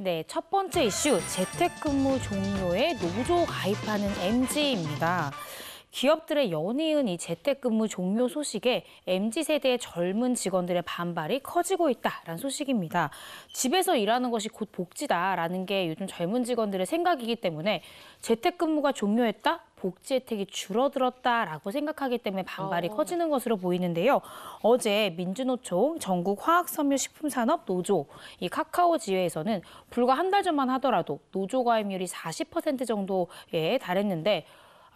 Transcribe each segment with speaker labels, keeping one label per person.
Speaker 1: 네, 첫 번째 이슈, 재택근무 종료에 노조 가입하는 MZ입니다. 기업들의 연이은 이 재택근무 종료 소식에 MZ세대의 젊은 직원들의 반발이 커지고 있다라는 소식입니다. 집에서 일하는 것이 곧 복지다라는 게 요즘 젊은 직원들의 생각이기 때문에 재택근무가 종료했다? 복지 혜택이 줄어들었다라고 생각하기 때문에 반발이 커지는 것으로 보이는데요. 어제 민주노총 전국화학섬유식품산업 노조 이 카카오 지회에서는 불과 한 달 전만 하더라도 노조 가입률이 40% 정도에 달했는데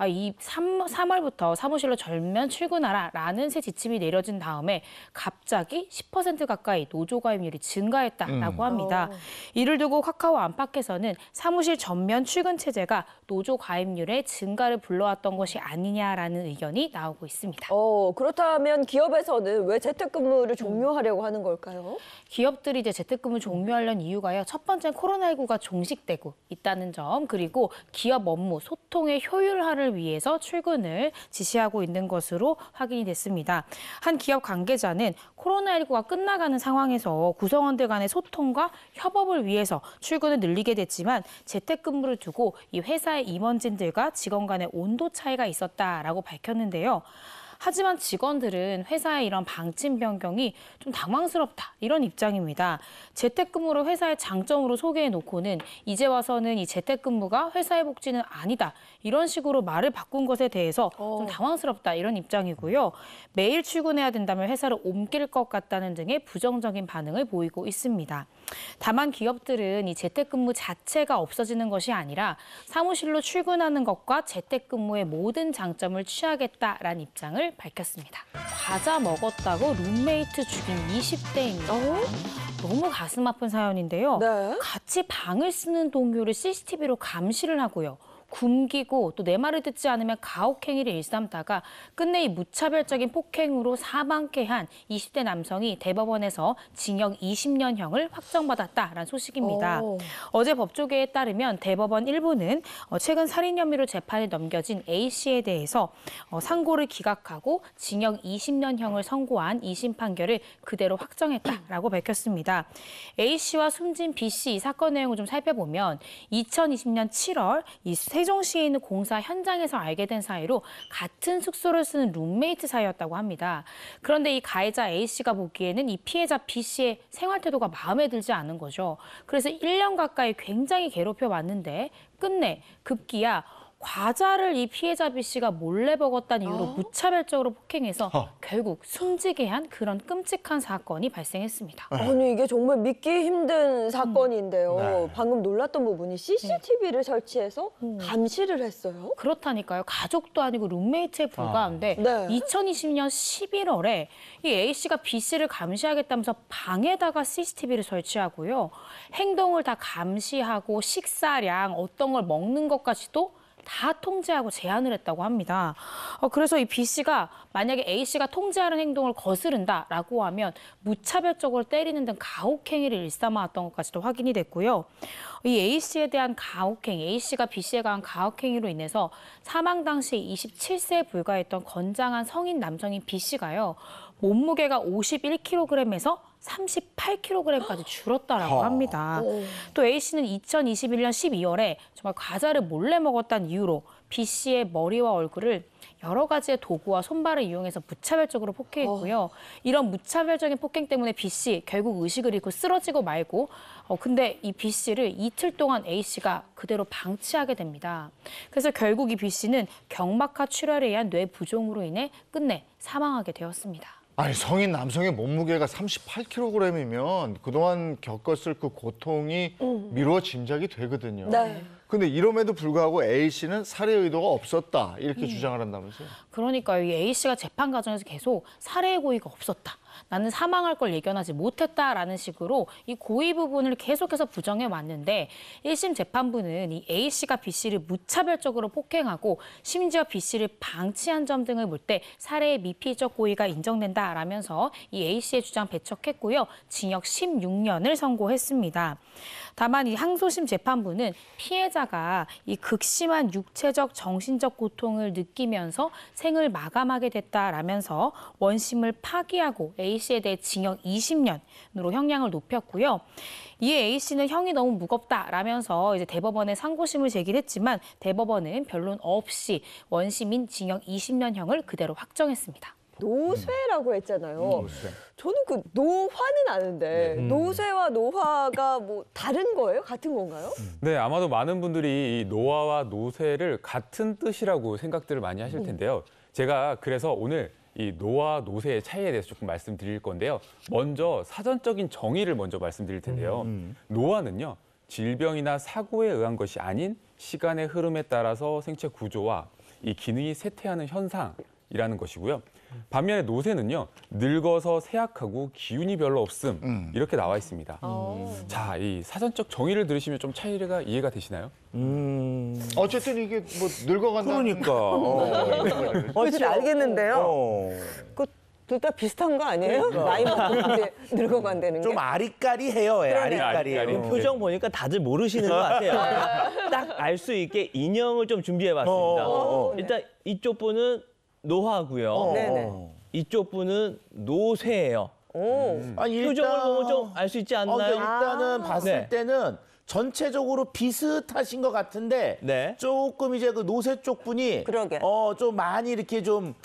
Speaker 1: 이 3월부터 사무실로 전면 출근하라라는 새 지침이 내려진 다음에 갑자기 10% 가까이 노조 가입률이 증가했다라고 합니다. 이를 두고 카카오 안팎에서는 사무실 전면 출근 체제가 노조 가입률의 증가를 불러왔던 것이 아니냐라는 의견이 나오고 있습니다.
Speaker 2: 그렇다면 기업에서는 왜 재택근무를 종료하려고 하는 걸까요?
Speaker 1: 기업들이 이제 재택근무 종료하려는 이유가요. 첫 번째는 코로나19가 종식되고 있다는 점, 그리고 기업 업무, 소통의 효율화를 위해서 출근을 지시하고 있는 것으로 확인이 됐습니다. 한 기업 관계자는 코로나19가 끝나가는 상황에서 구성원들 간의 소통과 협업을 위해서 출근을 늘리게 됐지만 재택근무를 두고 이 회사의 임원진들과 직원 간의 온도 차이가 있었다라고 밝혔는데요. 하지만 직원들은 회사의 이런 방침 변경이 좀 당황스럽다 이런 입장입니다. 재택근무를 회사의 장점으로 소개해놓고는 이제 와서는 이 재택근무가 회사의 복지는 아니다 이런 식으로 말을 바꾼 것에 대해서 좀 당황스럽다 이런 입장이고요. 매일 출근해야 된다면 회사를 옮길 것 같다는 등의 부정적인 반응을 보이고 있습니다. 다만 기업들은 이 재택근무 자체가 없어지는 것이 아니라 사무실로 출근하는 것과 재택근무의 모든 장점을 취하겠다라는 입장을 밝혔습니다. 과자 먹었다고 룸메이트 죽인 20대입니다. 너무 가슴 아픈 사연인데요.
Speaker 2: 네.
Speaker 1: 같이 방을 쓰는 동료를 CCTV로 감시를 하고요. 굶기고 또 내 말을 듣지 않으면 가혹행위를 일삼다가 끝내 이 무차별적인 폭행으로 사망케 한 20대 남성이 대법원에서 징역 20년형을 확정받았다라는 소식입니다. 어제 법조계에 따르면 대법원 1부는 최근 살인 혐의로 재판에 넘겨진 A씨에 대해서 상고를 기각하고 징역 20년형을 선고한 2심 판결을 그대로 확정했다라고 밝혔습니다. A씨와 숨진 B씨 이 사건 내용을 좀 살펴보면 2020년 7월 이 세종시에 있는 공사 현장에서 알게 된 사이로 같은 숙소를 쓰는 룸메이트 사이였다고 합니다. 그런데 이 가해자 A씨가 보기에는 이 피해자 B씨의 생활 태도가 마음에 들지 않은 거죠. 그래서 1년 가까이 굉장히 괴롭혀왔는데 끝내 급기야 과자를 이 피해자 B씨가 몰래 먹었다는 이유로 무차별적으로 폭행해서 결국 숨지게 한 그런 끔찍한 사건이 발생했습니다.
Speaker 2: 아니, 이게 정말 믿기 힘든 사건인데요.
Speaker 3: 네.
Speaker 2: 방금 놀랐던 부분이 CCTV를 설치해서 감시를 했어요?
Speaker 1: 그렇다니까요. 가족도 아니고 룸메이트에 불과한데
Speaker 2: 네.
Speaker 1: 2020년 11월에 이 A씨가 B씨를 감시하겠다면서 방에다가 CCTV를 설치하고요. 행동을 다 감시하고 식사량, 어떤 걸 먹는 것까지도 다 통제하고 제한을 했다고 합니다. 그래서 이 B씨가 만약에 A씨가 통제하는 행동을 거스른다라고 하면 무차별적으로 때리는 등 가혹행위를 일삼아왔던 것까지도 확인이 됐고요. 이 A씨에 대한 가혹행위, A씨가 B씨에 관한 가혹행위로 인해서 사망 당시 27세에 불과했던 건장한 성인 남성인 B씨가요. 몸무게가 51kg에서 38kg까지 줄었다라고 합니다. 또 A씨는 2021년 12월에 정말 과자를 몰래 먹었다는 이유로 B씨의 머리와 얼굴을 여러 가지의 도구와 손발을 이용해서 무차별적으로 폭행했고요. 이런 무차별적인 폭행 때문에 B씨 결국 의식을 잃고 쓰러지고 말고 근데 이 B씨를 이틀 동안 A씨가 그대로 방치하게 됩니다. 그래서 결국 이 B씨는 경막하 출혈에 의한 뇌 부종으로 인해 끝내 사망하게 되었습니다.
Speaker 3: 아니, 성인 남성의 몸무게가 38kg이면 그동안 겪었을 그 고통이 미루어 짐작이 되거든요.
Speaker 2: 네.
Speaker 3: 근데 이럼에도 불구하고 A씨는 살해 의도가 없었다 이렇게 주장을 한다면서요?
Speaker 1: 그러니까요. 이 A씨가 재판 과정에서 계속 살해의 고의가 없었다. 나는 사망할 걸 예견하지 못했다라는 식으로 이 고의 부분을 계속해서 부정해 왔는데 1심 재판부는 이 A씨가 B씨를 무차별적으로 폭행하고 심지어 B씨를 방치한 점 등을 볼 때 살해의 미필적 고의가 인정된다라면서 이 A씨의 주장 배척했고요. 징역 16년을 선고했습니다. 다만 이 항소심 재판부는 피해자가 이 극심한 육체적, 정신적 고통을 느끼면서 생을 마감하게 됐다라면서 원심을 파기하고 A씨에 대해 징역 20년으로 형량을 높였고요. 이에 A씨는 형이 너무 무겁다라면서 이제 대법원에 상고심을 제기했지만 대법원은 변론 없이 원심인 징역 20년형을 그대로 확정했습니다.
Speaker 2: 노쇠라고 했잖아요.
Speaker 3: 노쇠.
Speaker 2: 저는 그 노화는 아는데 노쇠와 노화가 뭐 다른 거예요? 같은 건가요?
Speaker 4: 네, 아마도 많은 분들이 이 노화와 노쇠를 같은 뜻이라고 생각들을 많이 하실 텐데요. 제가 그래서 오늘 이 노화, 노쇠의 차이에 대해서 조금 말씀드릴 건데요. 먼저 사전적인 정의를 먼저 말씀드릴 텐데요. 노화는요, 질병이나 사고에 의한 것이 아닌 시간의 흐름에 따라서 생체 구조와 이 기능이 쇠퇴하는 현상이라는 것이고요. 반면에 노쇠는요, 늙어서 쇠약하고 기운이 별로 없음 이렇게 나와 있습니다. 자, 이 사전적 정의를 들으시면 좀 차이가 이해가 되시나요?
Speaker 3: 어쨌든 이게 뭐 늙어간다는
Speaker 5: 그러니까.
Speaker 2: 어떻게 알겠는데요?
Speaker 5: 어.
Speaker 2: 둘 다 비슷한 거 아니에요? 나이 먹는데 늙어간다는 게?
Speaker 5: 좀 아리까리해요. 예, 아리까리해요.
Speaker 4: 아리까리.
Speaker 6: 표정 보니까 다들 모르시는 것 같아요. 딱 알 수 있게 인형을 좀 준비해봤습니다. 일단 이쪽 분은 노화고요.
Speaker 2: 네네.
Speaker 6: 이쪽 분은 노쇠예요.
Speaker 5: 아니,
Speaker 6: 표정을 보면 좀 알 수 있지 않나요?
Speaker 5: 그러니까 일단은 봤을
Speaker 6: 네.
Speaker 5: 때는 전체적으로 비슷하신 것 같은데
Speaker 6: 네.
Speaker 5: 조금 이제 그 노쇠 쪽 분이
Speaker 2: 그러게.
Speaker 5: 좀 많이 이렇게 좀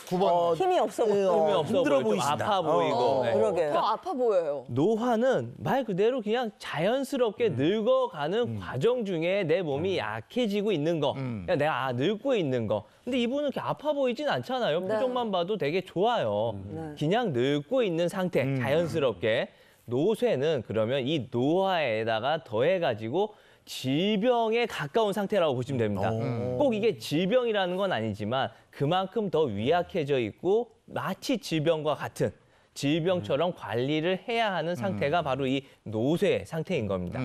Speaker 2: 힘이 없어 보여.
Speaker 6: 힘이 없어
Speaker 5: 힘들어
Speaker 6: 보이고 좀
Speaker 5: 보이신다.
Speaker 6: 아파 보이고. 네.
Speaker 2: 그러게. 더 아파 보여요.
Speaker 6: 노화는 말 그대로 그냥 자연스럽게 늙어가는 과정 중에 내 몸이 약해지고 있는 거. 그냥 내가 늙고 있는 거. 근데 이분은 이렇게 아파 보이진 않잖아요.
Speaker 2: 네.
Speaker 6: 표정만 봐도 되게 좋아요. 그냥 늙고 있는 상태, 자연스럽게. 노쇠는 그러면 이 노화에다가 더해가지고 질병에 가까운 상태라고 보시면 됩니다. 꼭 이게 질병이라는 건 아니지만 그만큼 더 위약해져 있고 마치 질병과 같은 질병처럼 관리를 해야 하는 상태가 바로 이 노쇠 상태인 겁니다.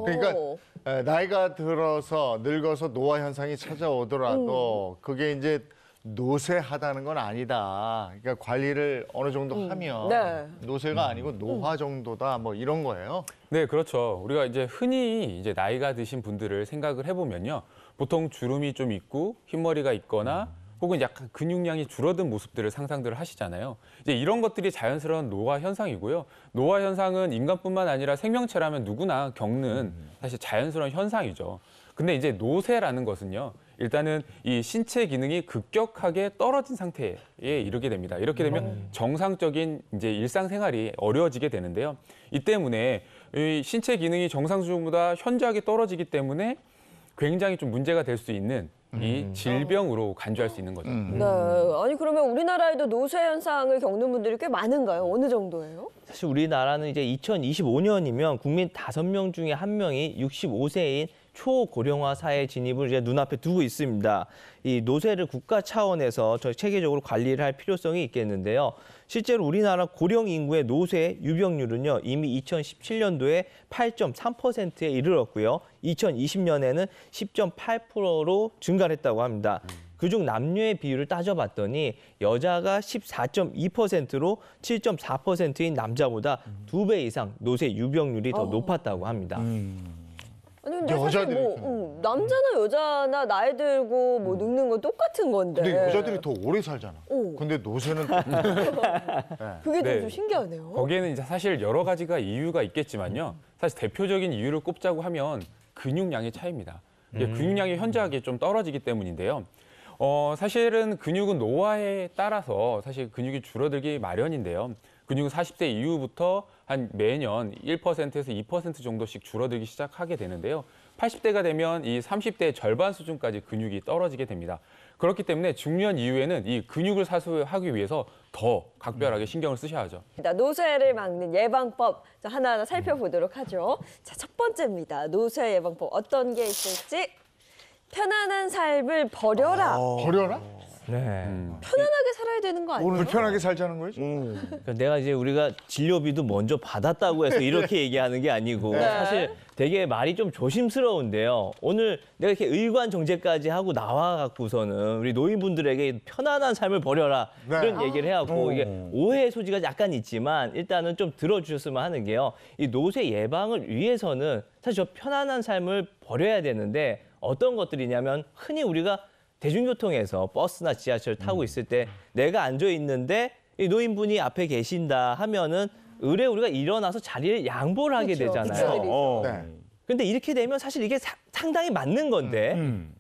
Speaker 3: 그러니까 나이가 들어서 늙어서 노화 현상이 찾아오더라도 그게 이제 노쇠하다는 건 아니다. 그러니까 관리를 어느 정도 하면
Speaker 2: 네.
Speaker 3: 노쇠가 아니고 노화 정도다. 뭐 이런 거예요.
Speaker 4: 네, 그렇죠. 우리가 이제 흔히 이제 나이가 드신 분들을 생각을 해보면요. 보통 주름이 좀 있고 흰머리가 있거나 혹은 약간 근육량이 줄어든 모습들을 상상들을 하시잖아요. 이제 이런 것들이 자연스러운 노화 현상이고요. 노화 현상은 인간뿐만 아니라 생명체라면 누구나 겪는 사실 자연스러운 현상이죠. 근데 이제 노쇠라는 것은요. 일단은 이 신체 기능이 급격하게 떨어진 상태에 이르게 됩니다. 이렇게 되면 정상적인 이제 일상생활이 어려워지게 되는데요. 이 때문에 이 신체 기능이 정상 수준보다 현저하게 떨어지기 때문에 굉장히 좀 문제가 될 수 있는 이 질병으로 간주할 수 있는 거죠.
Speaker 2: 네. 아니 그러면 우리나라에도 노쇠 현상을 겪는 분들이 꽤 많은가요? 어느 정도예요?
Speaker 6: 사실 우리나라는 이제 2025년이면 국민 5명 중에 1명이 65세인 초고령화 사회 진입을 이제 눈앞에 두고 있습니다. 이 노쇠를 국가 차원에서 저희 체계적으로 관리를 할 필요성이 있겠는데요. 실제로 우리나라 고령 인구의 노쇠 유병률은요, 이미 2017년도에 8.3%에 이르렀고요. 2020년에는 10.8%로 증가했다고 합니다. 그중 남녀의 비율을 따져봤더니 여자가 14.2%로 7.4%인 남자보다 2배 이상 노쇠 유병률이 더 높았다고 합니다.
Speaker 2: 아니 근데 사실
Speaker 3: 여자들이
Speaker 2: 뭐 남자나 여자나 나이 들고 뭐 늙는 건 똑같은 건데.
Speaker 3: 근데 여자들이 더 오래 살잖아. 근데 노쇠는
Speaker 2: 그게
Speaker 4: 네.
Speaker 2: 좀 신기하네요.
Speaker 4: 거기에는 이제 사실 여러 가지가 이유가 있겠지만요. 사실 대표적인 이유를 꼽자고 하면 근육량의 차이입니다. 이게 근육량이 현저하게 좀 떨어지기 때문인데요. 사실은 근육은 노화에 따라서 사실 근육이 줄어들기 마련인데요. 근육은 40대 이후부터 한 매년 1%에서 2% 정도씩 줄어들기 시작하게 되는데요. 80대가 되면 이 30대의 절반 수준까지 근육이 떨어지게 됩니다. 그렇기 때문에 중년 이후에는 이 근육을 사수하기 위해서 더 각별하게 신경을 쓰셔야 하죠.
Speaker 2: 노쇠를 막는 예방법 하나하나 살펴보도록 하죠. 자, 첫 번째입니다. 노쇠 예방법 어떤 게 있을지. 편안한 삶을 버려라.
Speaker 3: 버려라?
Speaker 6: 네.
Speaker 2: 편안하게 살아야 되는 거 아니에요?
Speaker 3: 불편하게 살자는 거지?
Speaker 6: 그러니까 내가 이제 우리가 진료비도 먼저 받았다고 해서 이렇게 얘기하는 게 아니고 사실 되게 말이 좀 조심스러운데요. 오늘 내가 이렇게 의관 정제까지 하고 나와갖고서는 우리 노인분들에게 편안한 삶을 버려라 이런 얘기를 해갖고 이게 오해의 소지가 약간 있지만 일단은 좀 들어주셨으면 하는 게요. 이 노쇠 예방을 위해서는 사실 저 편안한 삶을 버려야 되는데 어떤 것들이냐면 흔히 우리가 대중교통에서 버스나 지하철 타고 있을 때 내가 앉아 있는데 이 노인분이 앞에 계신다 하면은 의뢰 우리가 일어나서 자리를 양보를 하게
Speaker 2: 그렇죠.
Speaker 6: 되잖아요.
Speaker 2: 비춰드리죠.
Speaker 3: 네.
Speaker 6: 근데 이렇게 되면 사실 이게 상당히 맞는 건데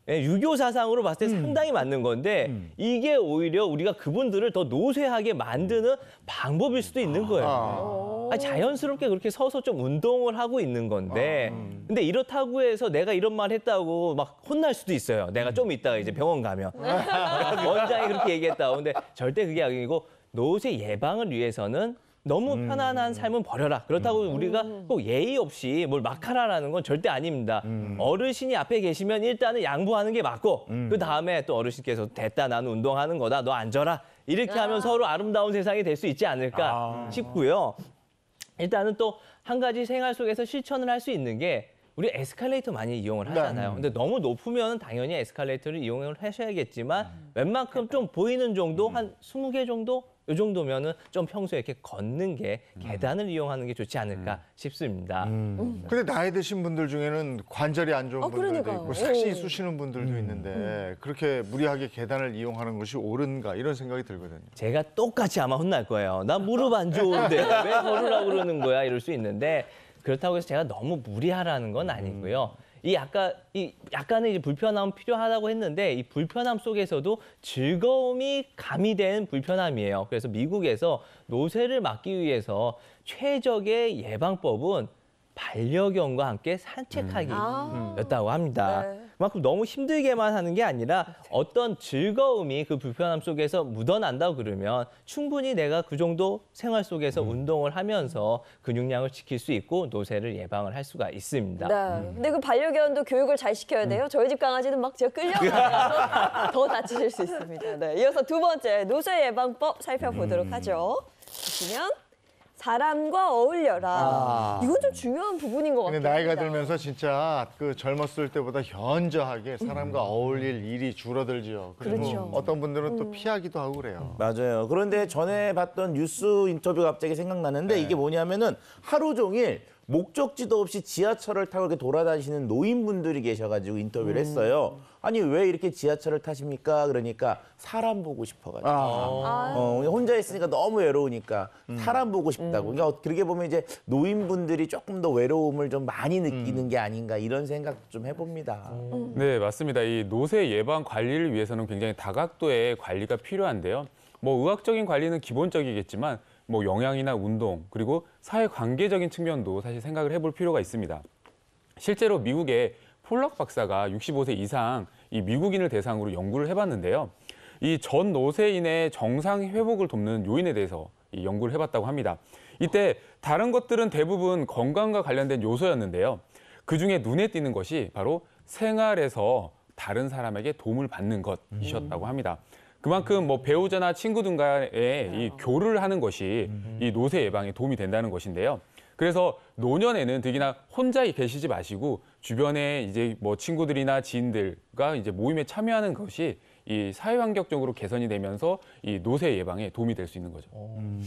Speaker 6: 예, 유교 사상으로 봤을 때 상당히 맞는 건데 이게 오히려 우리가 그분들을 더 노쇠하게 만드는 방법일 수도 있는 거예요. 아니, 자연스럽게 그렇게 서서 좀 운동을 하고 있는 건데 근데 이렇다고 해서 내가 이런 말 했다고 막 혼날 수도 있어요. 내가 좀 이따가 이제 병원 가면 원장이 그렇게 얘기했다고. 근데 절대 그게 아니고 노쇠 예방을 위해서는 너무 편안한 삶은 버려라. 그렇다고 우리가 꼭 예의 없이 뭘 막 하라라는 건 절대 아닙니다. 어르신이 앞에 계시면 일단은 양보하는 게 맞고 그 다음에 또 어르신께서 됐다 나는 운동하는 거다 너 앉아라. 이렇게 하면 서로 아름다운 세상이 될 수 있지 않을까 싶고요. 일단은 또 한 가지 생활 속에서 실천을 할 수 있는 게 우리 에스컬레이터 많이 이용을 하잖아요. 근데 너무 높으면 당연히 에스컬레이터를 이용을 하셔야겠지만 웬만큼 좀 보이는 정도 한 20개 정도 이 정도면은 좀 평소에 이렇게 걷는 게 계단을 이용하는 게 좋지 않을까 싶습니다.
Speaker 3: 근데 나이 드신 분들 중에는 관절이 안 좋은 분들도
Speaker 2: 그러니까요.
Speaker 3: 있고 삭신이 쑤시는 분들도 있는데 그렇게 무리하게 계단을 이용하는 것이 옳은가 이런 생각이 들거든요.
Speaker 6: 제가 똑같이 아마 혼날 거예요. 나 무릎 안 좋은데 왜 걸으라고 그러는 거야? 이럴 수 있는데 그렇다고 해서 제가 너무 무리하라는 건 아니고요. 약간의 이제 불편함은 필요하다고 했는데 이 불편함 속에서도 즐거움이 가미된 불편함이에요. 그래서 미국에서 노쇠를 막기 위해서 최적의 예방법은 반려견과 함께 산책하기였다고 합니다.
Speaker 2: 네.
Speaker 6: 그만큼 너무 힘들게만 하는 게 아니라 어떤 즐거움이 그 불편함 속에서 묻어난다고 그러면 충분히 내가 그 정도 생활 속에서 운동을 하면서 근육량을 지킬 수 있고 노쇠를 예방을 할 수가 있습니다.
Speaker 2: 네. 근데 그 반려견도 교육을 잘 시켜야 돼요. 저희 집 강아지는 막 제가 끌려가서 더 다치실 수 있습니다. 네. 이어서 두 번째 노쇠 예방법 살펴보도록 하죠. 보시면 사람과 어울려라. 이건 좀 중요한 부분인 것 같아요.
Speaker 3: 근데 나이가 들면서 진짜 그 젊었을 때보다 현저하게 사람과 어울릴 일이 줄어들죠. 그리고
Speaker 2: 그렇죠.
Speaker 3: 어떤 분들은 또 피하기도 하고 그래요.
Speaker 5: 맞아요. 그런데 전에 봤던 뉴스 인터뷰가 갑자기 생각나는데 이게 뭐냐면은 하루 종일 목적지도 없이 지하철을 타고 이렇게 돌아다니시는 노인분들이 계셔가지고 인터뷰를 했어요. 아니 왜 이렇게 지하철을 타십니까? 그러니까 사람 보고 싶어가지고. 혼자 있으니까 너무 외로우니까 사람 보고 싶다고. 그러니까 그렇게 보면 이제 노인분들이 조금 더 외로움을 좀 많이 느끼는 게 아닌가 이런 생각 좀 해봅니다.
Speaker 4: 네, 맞습니다. 이 노쇠 예방 관리를 위해서는 굉장히 다각도의 관리가 필요한데요. 뭐 의학적인 관리는 기본적이겠지만 뭐 영양이나 운동 그리고 사회 관계적인 측면도 사실 생각을 해볼 필요가 있습니다. 실제로 미국의 폴럭 박사가 65세 이상 이 미국인을 대상으로 연구를 해봤는데요. 이 전 노쇠인의 정상 회복을 돕는 요인에 대해서 이 연구를 해봤다고 합니다. 이때 다른 것들은 대부분 건강과 관련된 요소였는데요. 그중에 눈에 띄는 것이 바로 생활에서 다른 사람에게 도움을 받는 것이셨다고 합니다. 그만큼 뭐 배우자나 친구 등과의 이 교류를 하는 것이 이 노쇠 예방에 도움이 된다는 것인데요. 그래서 노년에는 특히나 혼자 계시지 마시고 주변에 이제 뭐 친구들이나 지인들과 이제 모임에 참여하는 것이 이 사회 환경적으로 개선이 되면서 이 노쇠 예방에 도움이 될 수 있는 거죠.